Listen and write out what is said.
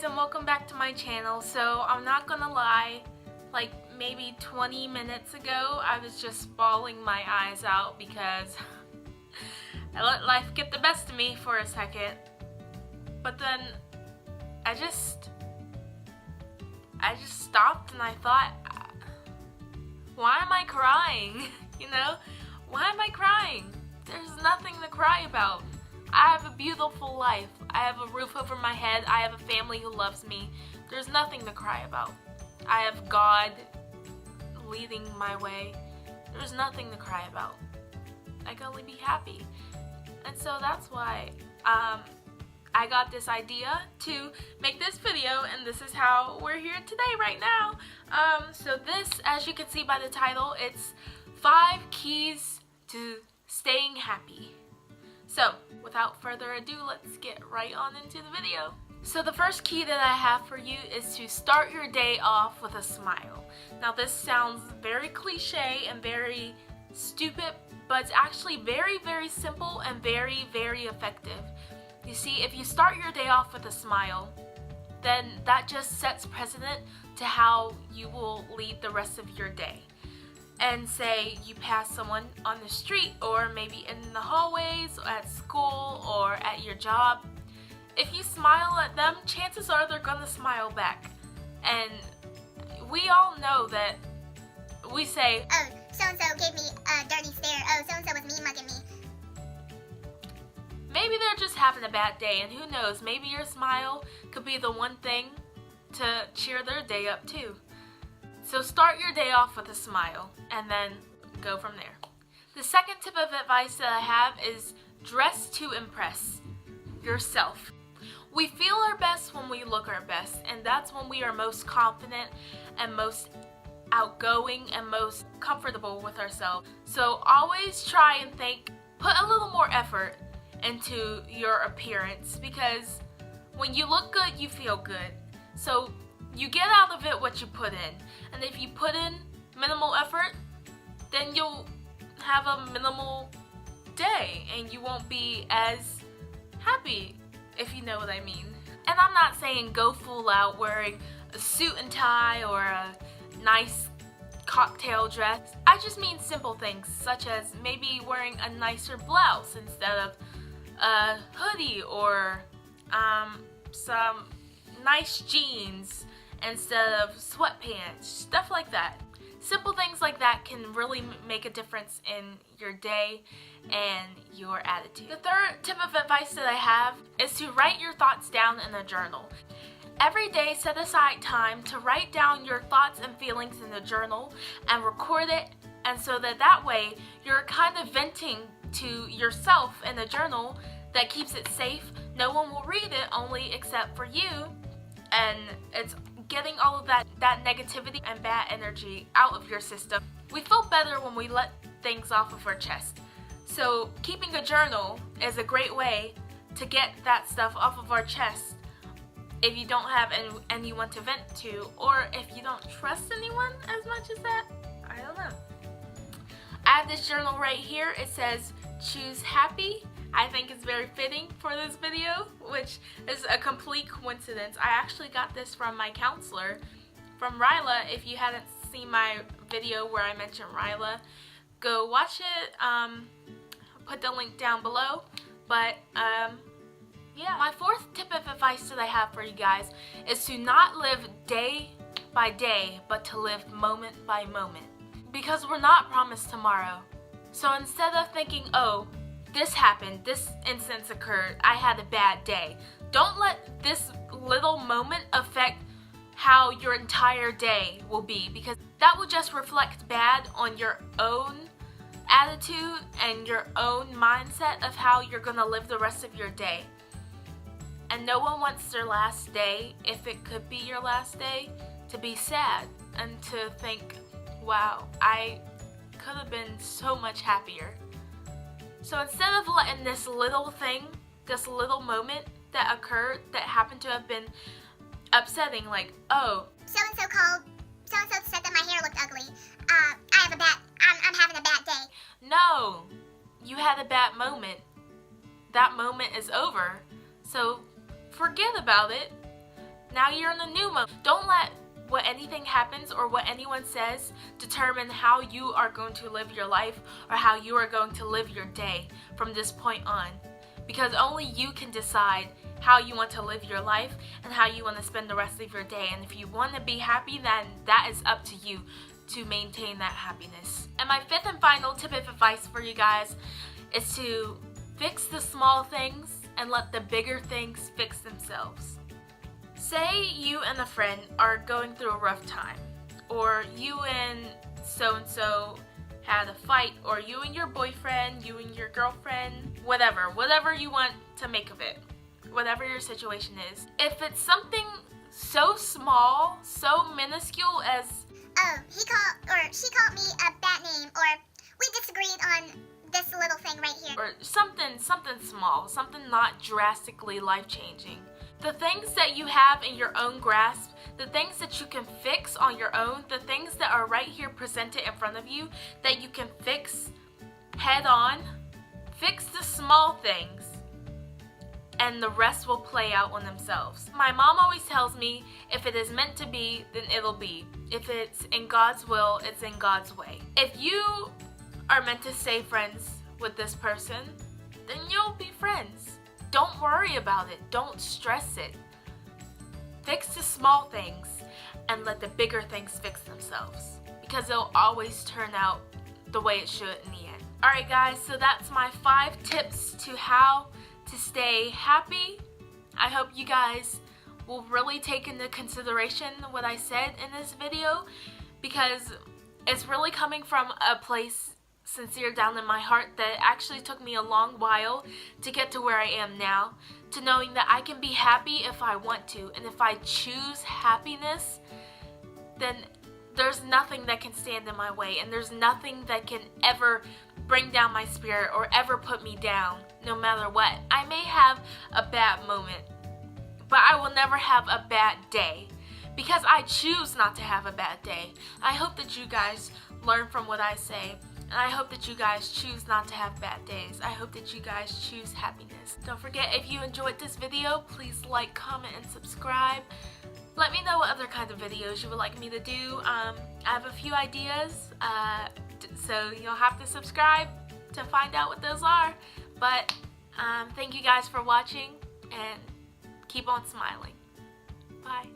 guys, and welcome back to my channel. So I'm not gonna lie, like maybe 20 minutes ago I was just bawling my eyes out because I let life get the best of me for a second. But then I just stopped and I thought, why am I crying? You know? Why am I crying? There's nothing to cry about. I have a beautiful life. I have a roof over my head. I have a family who loves me. There's nothing to cry about. I have God leading my way. There's nothing to cry about. I can only be happy. And so that's why I got this idea to make this video, and this is how we're here today right now. So this, as you can see by the title, it's 5 keys to staying happy. So, without further ado, let's get right on into the video. So the first key that I have for you is to start your day off with a smile. Now this sounds very cliche and very stupid, but it's actually very, very simple and very, very effective. You see, if you start your day off with a smile, then that just sets precedent to how you will lead the rest of your day. And say you pass someone on the street, or maybe in the hallways, or at school, or at your job. If you smile at them, chances are they're gonna smile back. And we all know that we say, oh, so-and-so gave me a dirty stare, oh, so-and-so was mean-mugging me. Maybe they're just having a bad day, and who knows, maybe your smile could be the one thing to cheer their day up too. So start your day off with a smile, and then go from there. The second tip of advice that I have is dress to impress yourself. We feel our best when we look our best, and that's when we are most confident and most outgoing and most comfortable with ourselves. So always try and put a little more effort into your appearance, because when you look good, you feel good. So you get out of it what you put in. And if you put in minimal effort, then you'll have a minimal day and you won't be as happy, if you know what I mean. And I'm not saying go full out wearing a suit and tie or a nice cocktail dress. I just mean simple things, such as maybe wearing a nicer blouse instead of a hoodie, or some nice jeans instead of sweatpants, stuff like that. Simple things like that can really make a difference in your day and your attitude. The third tip of advice that I have is to write your thoughts down in a journal. Every day, set aside time to write down your thoughts and feelings in a journal and record it, and so that way you're kind of venting to yourself in a journal that keeps it safe. No one will read it, only except for you, and it's getting all of that negativity and bad energy out of your system. We feel better when we let things off of our chest. So keeping a journal is a great way to get that stuff off of our chest if you don't have anyone to vent to, or if you don't trust anyone as much as that. I don't know. I have this journal right here. It says choose happy. I think it's very fitting for this video, which is a complete coincidence. I actually got this from my counselor, from Ryla. If you hadn't seen my video where I mentioned Ryla, go watch it. I'll put the link down below. But yeah, my fourth tip of advice that I have for you guys is to not live day by day, but to live moment by moment. Because we're not promised tomorrow. So instead of thinking, oh, this happened, this instance occurred, I had a bad day. Don't let this little moment affect how your entire day will be, because that will just reflect bad on your own attitude and your own mindset of how you're gonna live the rest of your day. And no one wants their last day, if it could be your last day, to be sad and to think, wow, I could have been so much happier. So instead of letting this little thing, this little moment that occurred, that happened to have been upsetting, like, oh, So-and-so called, so-and-so said that my hair looked ugly. I'm having a bad day. no, you had a bad moment. That moment is over. So forget about it. Now you're in a new mode. Don't let what anything happens or what anyone says determine how you are going to live your life or how you are going to live your day from this point on. Because only you can decide how you want to live your life and how you want to spend the rest of your day. And if you want to be happy, then that is up to you to maintain that happiness. And my fifth and final tip of advice for you guys is to fix the small things and let the bigger things fix themselves. Say you and a friend are going through a rough time, or you and so-and-so had a fight, or you and your boyfriend, you and your girlfriend, whatever you want to make of it, whatever your situation is. If it's something so small, so minuscule as, oh, he called or she called me a bad name, or we disagreed on this little thing right here, or something small, something not drastically life-changing. The things that you have in your own grasp, the things that you can fix on your own, the things that are right here presented in front of you that you can fix head on, fix the small things and the rest will play out on themselves. My mom always tells me, if it is meant to be, then it'll be. If it's in God's will, it's in God's way. If you are meant to stay friends with this person, then you'll be friends. Don't worry about it. Don't stress it. Fix the small things and let the bigger things fix themselves, because it'll always turn out the way it should in the end. Alright guys, so that's my 5 tips to how to stay happy. I hope you guys will really take into consideration what I said in this video, because it's really coming from a place sincere down in my heart that actually took me a long while to get to where I am now, to knowing that I can be happy if I want to, and if I choose happiness, then there's nothing that can stand in my way, and there's nothing that can ever bring down my spirit or ever put me down, no matter what. I may have a bad moment, but I will never have a bad day, because I choose not to have a bad day. I hope that you guys learn from what I say, and I hope that you guys choose not to have bad days. I hope that you guys choose happiness. Don't forget, if you enjoyed this video, please like, comment, and subscribe. Let me know what other kinds of videos you would like me to do. I have a few ideas, so you'll have to subscribe to find out what those are. But thank you guys for watching, and keep on smiling. Bye.